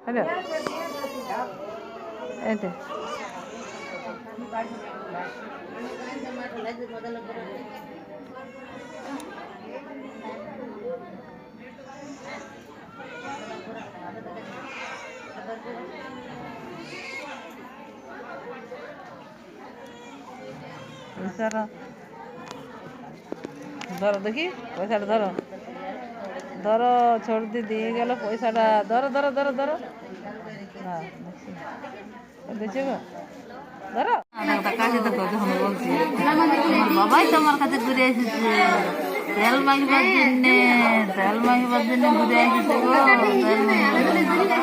hello এই তো পয়সাটা ধরো দেখি পয়সাটা ধরো ধরো ছড়দি দিয়ে গেল পয়সাটা ধরো ধরো ধরো ধরো না দেখছি গো ধরো কাছে দেখো যখন বলছি আমার বাবাই তো আমার কাছে ঘুরে এসেছে তেল মাখিবার জন্য ঘুরে এসেছে গো